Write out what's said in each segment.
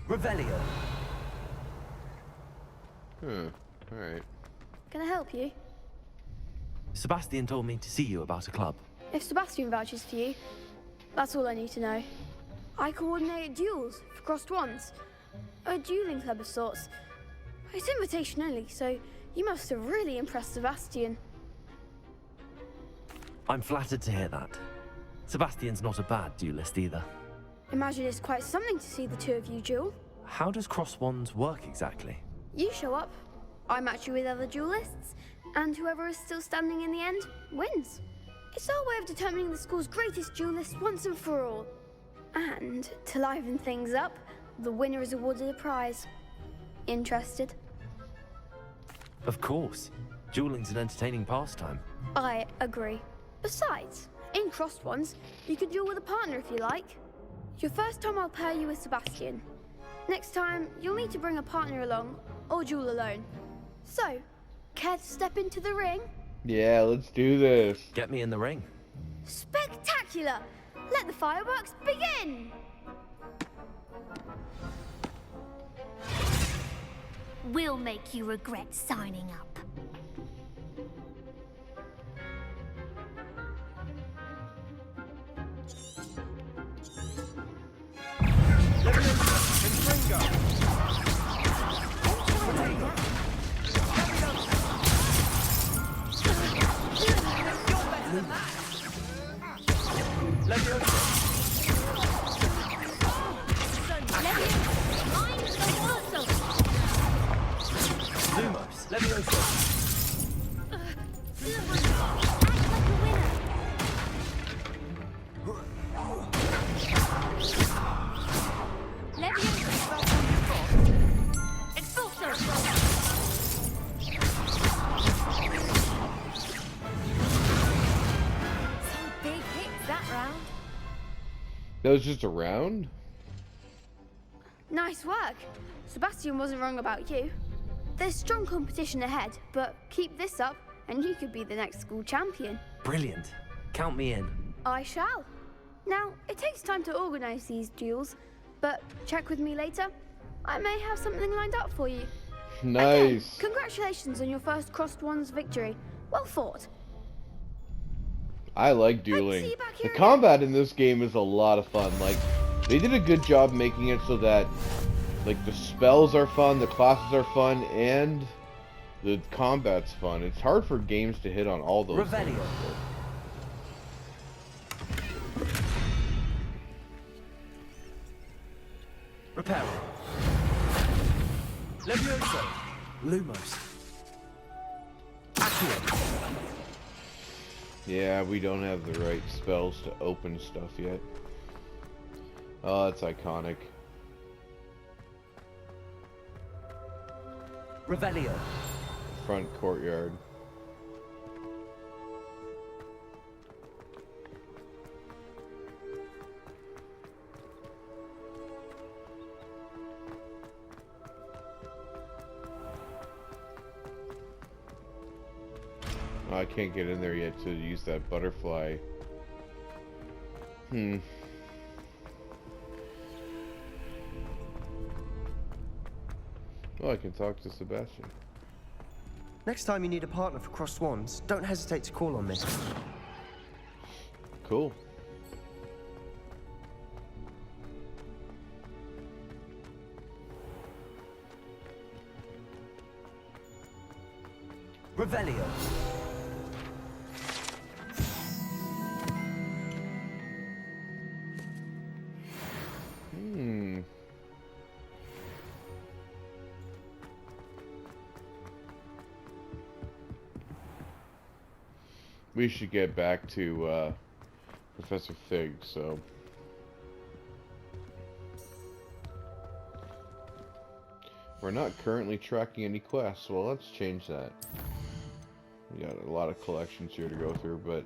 Revelio. Alright. Can I help you? Sebastian told me to see you about a club. If Sebastian vouches for you, that's all I need to know. I coordinate duels for crossed wands. A dueling club of sorts. It's invitation only, so you must have really impressed Sebastian. I'm flattered to hear that. Sebastian's not a bad duelist either. Imagine it's quite something to see the two of you duel. How does cross wands work exactly? You show up, I match you with other duelists, and whoever is still standing in the end wins. It's our way of determining the school's greatest duelist once and for all. And to liven things up, the winner is awarded a prize. Interested? Of course. Dueling's an entertaining pastime. I agree. Besides, in crossed ones, you can duel with a partner if you like. Your first time I'll pair you with Sebastian. Next time, you'll need to bring a partner along, or duel alone. So, care to step into the ring? Yeah, let's do this. Get me in the ring. Spectacular! Let the fireworks begin! We'll make you regret signing up. That was just a round? Nice work. Sebastian wasn't wrong about you. There's strong competition ahead, but keep this up and you could be the next school champion. Brilliant. Count me in. I shall. Now, it takes time to organize these duels, but check with me later. I may have something lined up for you. Nice. Again, congratulations on your first crossed wands victory. Well fought. I like dueling. The combat in this game is a lot of fun. Like, they did a good job making it so that, like, the spells are fun, the classes are fun, and the combat's fun. It's hard for games to hit on all those things. Reparo. Levioso. Lumos. Accio. Yeah, we don't have the right spells to open stuff yet. Oh, that's iconic. Revelio. Front courtyard. Oh, I can't get in there yet to use that butterfly. Well, I can talk to Sebastian. Next time you need a partner for crossed wands, don't hesitate to call on me. Cool. Revelio. We should get back to Professor Fig, so... We're not currently tracking any quests. Well, let's change that. We got a lot of collections here to go through, but...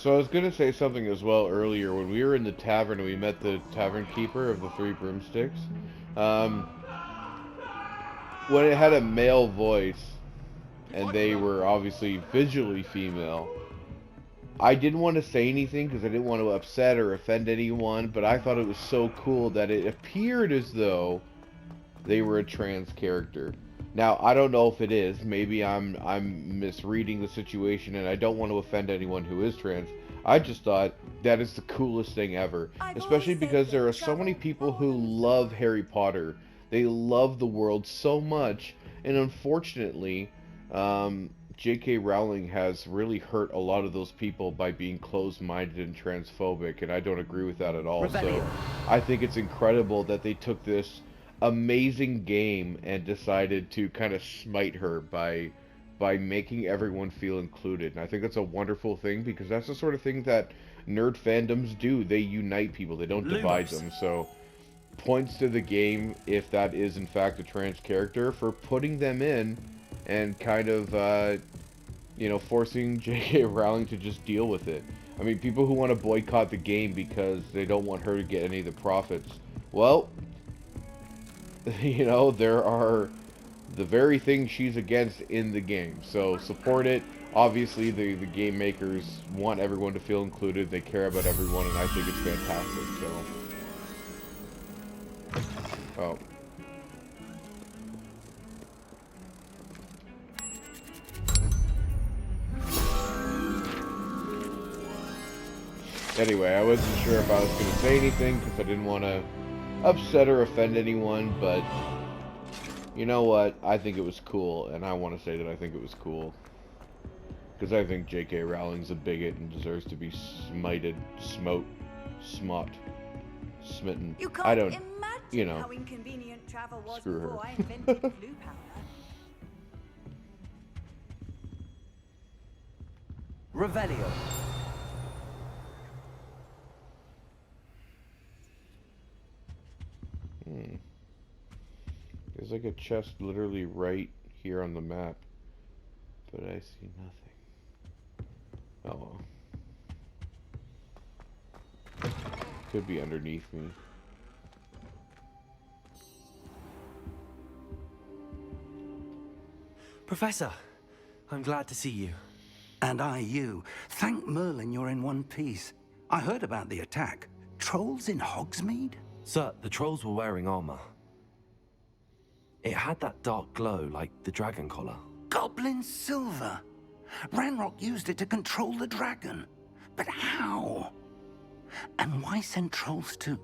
So I was gonna say something as well earlier when we were in the tavern and we met the tavern keeper of the Three Broomsticks. When it had a male voice and they were obviously visually female, I didn't want to say anything because I didn't want to upset or offend anyone, but I thought it was so cool that it appeared as though they were a trans character. Now, I don't know if it is. Maybe I'm misreading the situation and I don't want to offend anyone who is trans. I just thought that is the coolest thing ever, especially because there are so many people who love Harry Potter. They love the world so much, and unfortunately, J.K. Rowling has really hurt a lot of those people by being closed-minded and transphobic, and I don't agree with that at all. So I think it's incredible that they took this amazing game and decided to kind of smite her by making everyone feel included. And I think that's a wonderful thing because that's the sort of thing that nerd fandoms do. They unite people. They don't divide them. So points to the game if that is in fact a trans character for putting them in and kind of you know, forcing J.K. Rowling to just deal with it. I mean, people who want to boycott the game because they don't want her to get any of the profits. Well, you know, there are the very things she's against in the game. So support it. Obviously, the game makers want everyone to feel included. They care about everyone, and I think it's fantastic. So, oh. Anyway, I wasn't sure if I was going to say anything because I didn't want to upset or offend anyone, but you know what? I think it was cool, and I want to say that I think it was cool. Because I think J.K. Rowling's a bigot and deserves to be smited, smitten. I don't, you know, how inconvenient travel was screw her. before I invented blue powder. Revelio. There's like a chest literally right here on the map, but I see nothing. Oh well. Could be underneath me. Professor, I'm glad to see you. And I you. Thank Merlin you're in one piece. I heard about the attack. Trolls in Hogsmeade? Sir, the trolls were wearing armor. It had that dark glow like the dragon collar. Goblin silver. Ranrok used it to control the dragon. But how? And why send trolls to...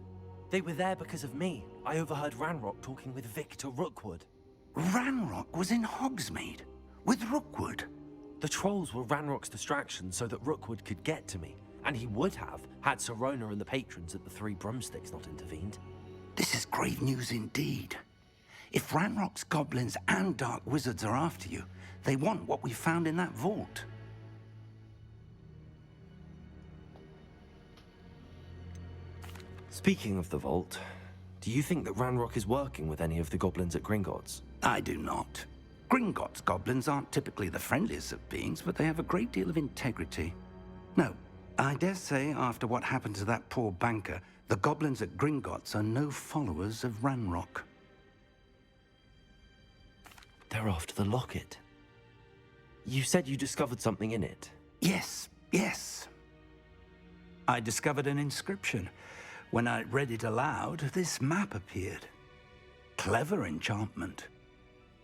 They were there because of me. I overheard Ranrok talking with Victor Rookwood. Ranrok was in Hogsmeade with Rookwood. The trolls were Ranrock's distraction so that Rookwood could get to me. And he would have, had Sirona and the patrons at the Three Broomsticks not intervened. This is grave news indeed. If Ranrock's goblins and dark wizards are after you, they want what we found in that vault. Speaking of the vault, do you think that Ranrok is working with any of the goblins at Gringotts? I do not. Gringotts goblins aren't typically the friendliest of beings, but they have a great deal of integrity. No, I dare say after what happened to that poor banker, the goblins at Gringotts are no followers of Ranrok. They're after the locket. You said you discovered something in it. Yes, yes. I discovered an inscription. When I read it aloud, this map appeared. Clever enchantment.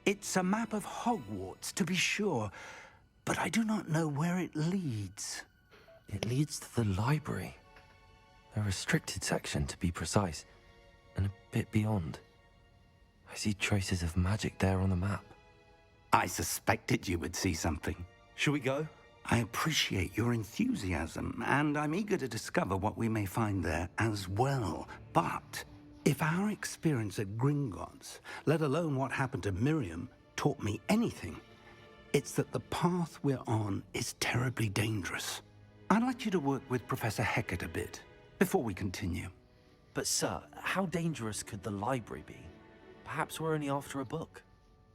It's a map of Hogwarts, to be sure, but I do not know where it leads. It leads to the library. A restricted section, to be precise, and a bit beyond. I see traces of magic there on the map. I suspected you would see something. Shall we go? I appreciate your enthusiasm, and I'm eager to discover what we may find there as well. But if our experience at Gringotts, let alone what happened to Miriam, taught me anything, it's that the path we're on is terribly dangerous. I'd like you to work with Professor Hecat a bit, before we continue. But sir, how dangerous could the library be? Perhaps we're only after a book.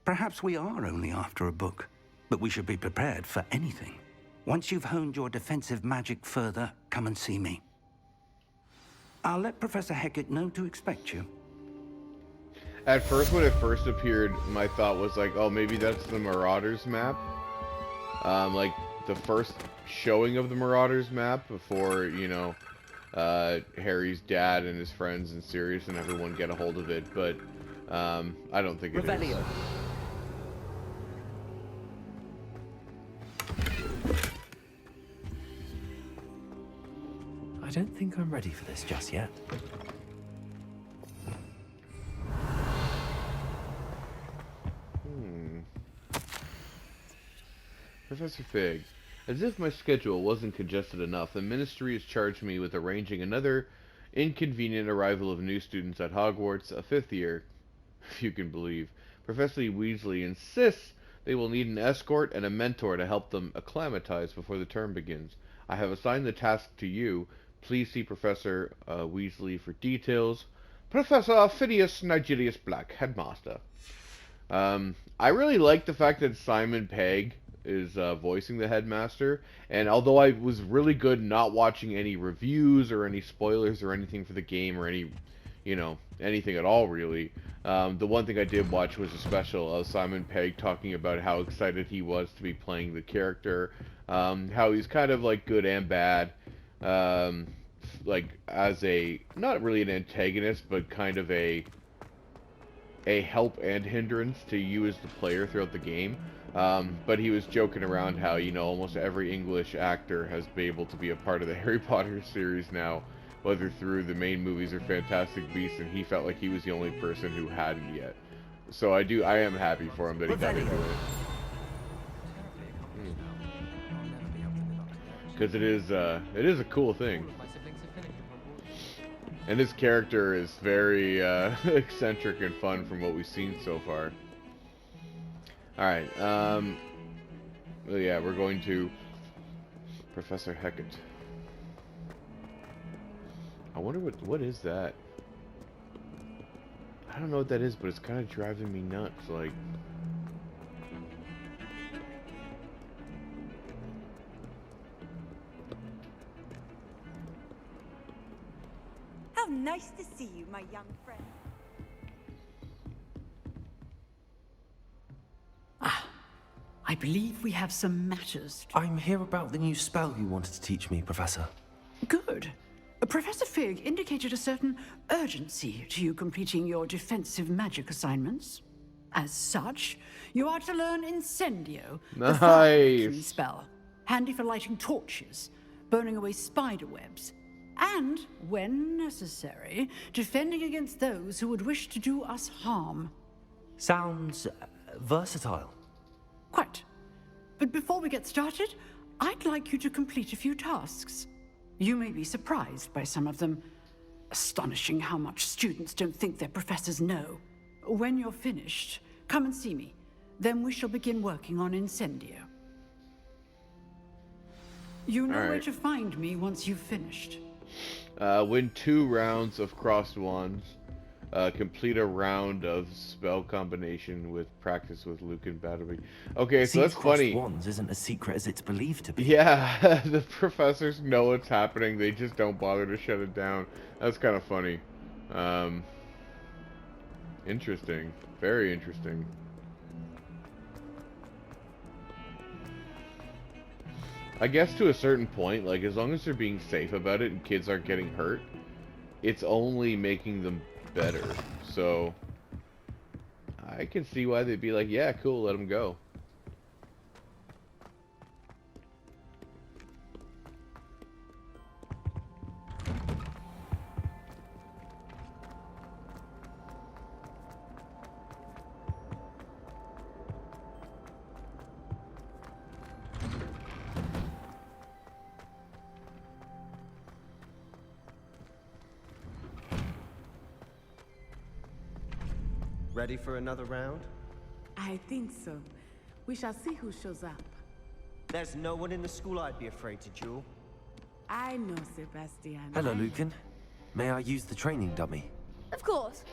Perhaps we are only after a book, but we should be prepared for anything. Once you've honed your defensive magic further, come and see me. I'll let Professor Hecat know to expect you. At first, when it first appeared, my thought was like, oh, maybe that's the Marauders map. Like, the first showing of the Marauders map before, you know, Harry's dad and his friends and Sirius and everyone get a hold of it, but I don't think it is. I don't think I'm ready for this just yet. Professor Fig, as if my schedule wasn't congested enough, the Ministry has charged me with arranging another inconvenient arrival of new students at Hogwarts, a 5th year, if you can believe. Professor Weasley insists they will need an escort and a mentor to help them acclimatize before the term begins. I have assigned the task to you. Please see Professor Weasley for details. Professor Phineas Nigelius Black, Headmaster. I really like the fact that Simon Pegg is voicing the Headmaster, and although I was really good not watching any reviews or any spoilers or anything for the game or any, you know, anything at all really, the one thing I did watch was a special of Simon Pegg talking about how excited he was to be playing the character, how he's kind of like good and bad, like as a, not really an antagonist, but kind of a help and hindrance to you as the player throughout the game. But he was joking around how, you know, almost every English actor has been able to be a part of the Harry Potter series now, whether through the main movies or Fantastic Beasts, and he felt like he was the only person who hadn't yet. So I am happy for him that he got into it. Because it is a cool thing. And his character is very eccentric and fun from what we've seen so far. Alright, well, yeah, we're going to Professor Hecat. I wonder what is that? I don't know what that is, but it's kind of driving me nuts, like... How nice to see you, my young friend. I believe we have some matters to... I'm here about the new spell you wanted to teach me, Professor. Good. Professor Fig indicated a certain urgency to you completing your defensive magic assignments. As such, you are to learn Incendio, the fire-making spell, handy for lighting torches, burning away spider webs, and, when necessary, defending against those who would wish to do us harm. Sounds versatile. Quite. But before we get started, I'd like you to complete a few tasks. You may be surprised by some of them. Astonishing how much students don't think their professors know. When you're finished, come and see me. Then we shall begin working on Incendio. You know where to find me once you've finished. Win 2 rounds of crossed wands. Complete a round of spell combination with practice with Luke and Batterby. Okay, so that's funny. Wands isn't as secret as it's believed to be. Yeah, the professors know what's happening. They just don't bother to shut it down. That's kind of funny. Interesting. Very interesting. I guess to a certain point, like, as long as they're being safe about it and kids aren't getting hurt, it's only making them better. So I can see why they'd be like, yeah, cool, let them go. Ready for another round? I think so. We shall see who shows up. There's no one in the school I'd be afraid to duel. I know, Sebastian. Hello, Lucan. May I use the training dummy? Of course.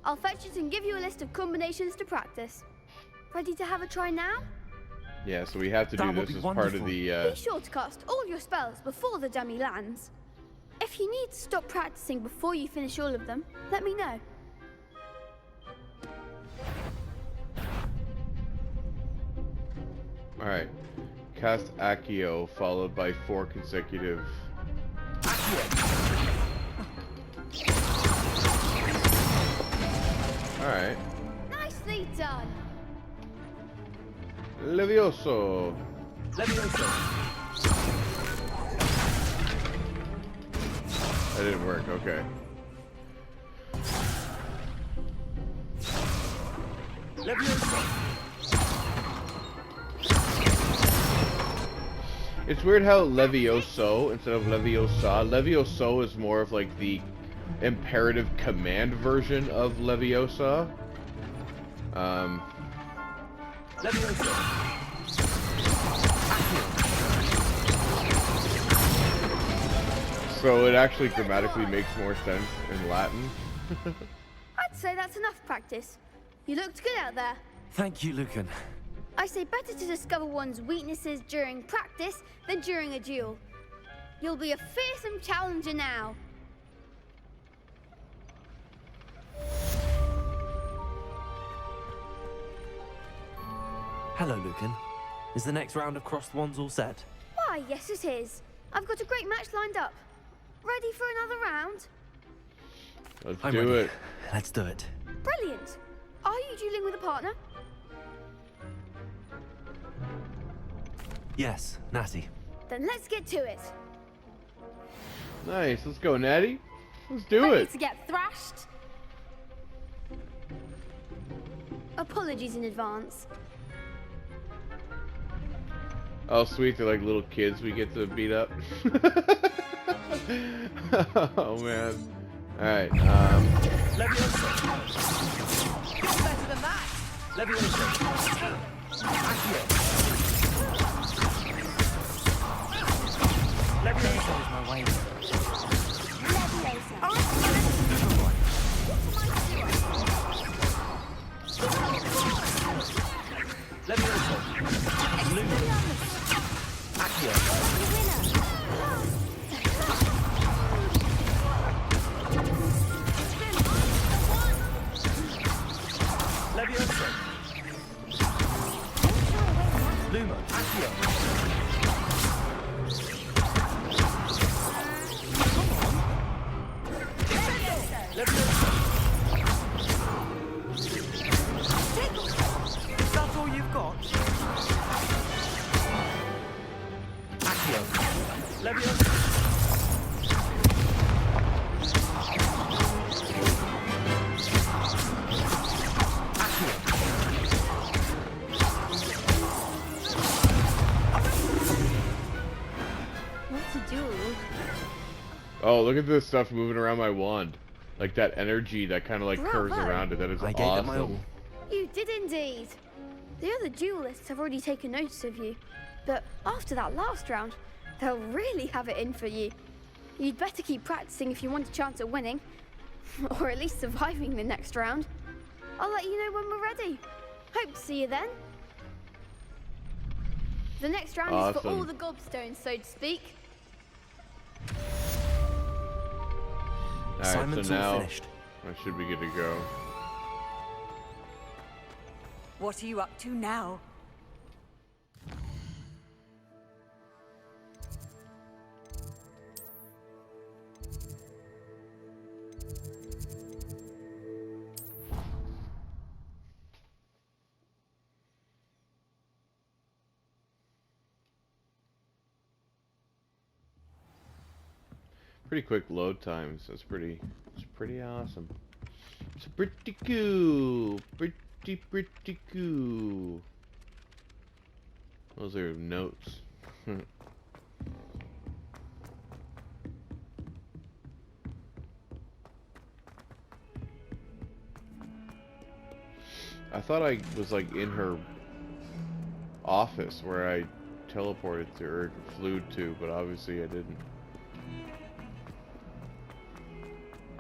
I'll fetch it and give you a list of combinations to practice. Ready to have a try now? Yeah, so we have to do That would this be as part of wonderful. the. Be sure to cast all your spells before the dummy lands. If you need to stop practicing before you finish all of them, let me know. Alright. Cast Accio, followed by 4 consecutive. Alright. Nicely done. Levioso. That didn't work, okay. It's weird how Levioso instead of Leviosa. Levioso is more of like the imperative command version of Leviosa. So it actually grammatically makes more sense in Latin. I'd say that's enough practice. You looked good out there. Thank you, Lucan. I say better to discover one's weaknesses during practice than during a duel. You'll be a fearsome challenger now. Hello, Lucan. Is the next round of Crossed Wands all set? Why, yes it is. I've got a great match lined up. Ready for another round? Let's I'm do ready. it. Let's do it. Brilliant. Are you dueling with a partner? Yes, Natty. Then let's get to it. Nice. Let's go, Natty. Let's do Ready it. to get thrashed? Apologies in advance. Oh, sweet. They're like little kids we get to beat up. Oh, man. Alright, Better than that. That's all you've got? What's a duel? oh, look at this stuff moving around my wand. Like that energy that kind of like curves Bravo. around it. That is I gave it my all. awesome. You did indeed. The other duelists have already taken notice of you. But after that last round, they'll really have it in for you. You'd better keep practicing if you want a chance at winning. Or at least surviving the next round. I'll let you know when we're ready. Hope to see you then. The next round is for all Awesome. the gobstones, so to speak. Alright, Assignment's so all now finished. I should be good to go. What are you up to now? Pretty quick load times. It's pretty awesome. It's pretty cool. Pretty cool. Those are notes. I thought I was like in her office where I teleported to or flew to, but obviously I didn't.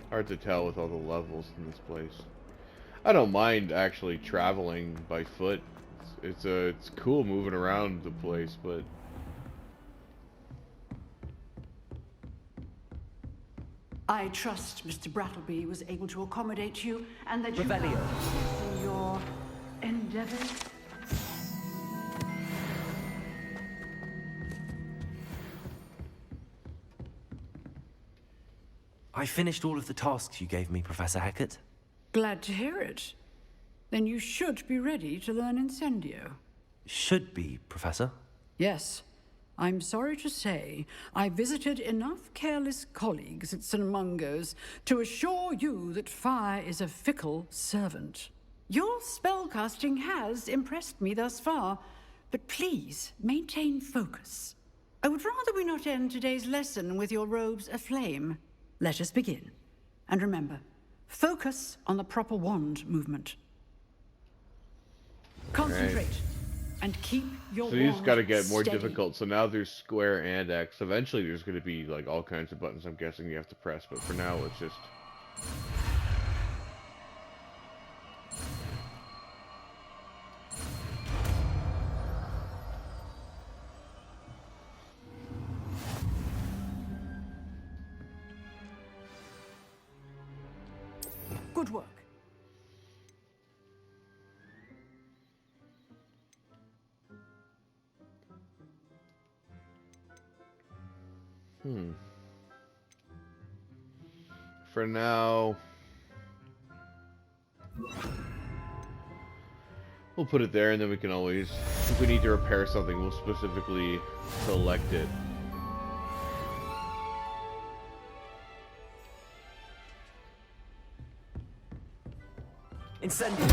Hard to tell with all the levels in this place. I don't mind actually traveling by foot It's cool moving around the place, but I trust Mr. Brattleby was able to accommodate you and that you Revelio. found in your endeavors. I finished all of the tasks you gave me, Professor Hecat. Glad to hear it. Then you should be ready to learn Incendio. Should be, Professor. Yes. I'm sorry to say, I visited enough careless colleagues at St. Mungo's to assure you that fire is a fickle servant. Your spellcasting has impressed me thus far, but please maintain focus. I would rather we not end today's lesson with your robes aflame. Let us begin. And remember, focus on the proper wand movement. Concentrate. And keep your so these got to get more steady. difficult. So now there's square and X. Eventually there's going to be like all kinds of buttons I'm guessing you have to press, but for now it's just... Good work. For now, we'll put it there, and then we can always, if we need to repair something, we'll specifically select it. Incendio.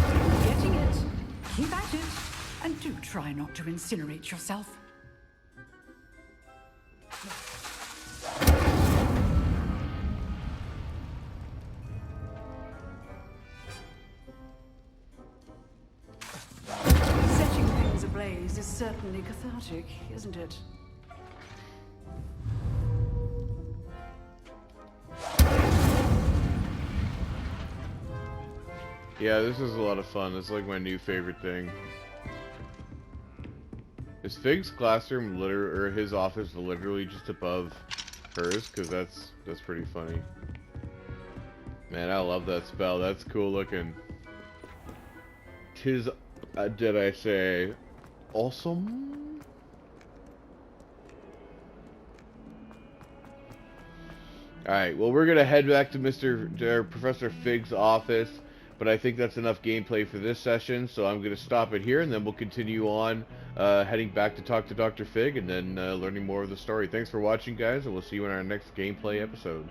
Getting it. Keep at it. And do try not to incinerate yourself. Setting things ablaze is certainly cathartic, isn't it? Yeah, this is a lot of fun. It's like my new favorite thing. Is Fig's classroom or his office literally just above hers? Because that's pretty funny. Man, I love that spell. That's cool looking. 'Tis, did I say, awesome? Alright, well we're gonna head back to Professor Fig's office. But I think that's enough gameplay for this session, so I'm going to stop it here, and then we'll continue on heading back to talk to Dr. Fig, and then learning more of the story. Thanks for watching, guys, and we'll see you in our next gameplay episode.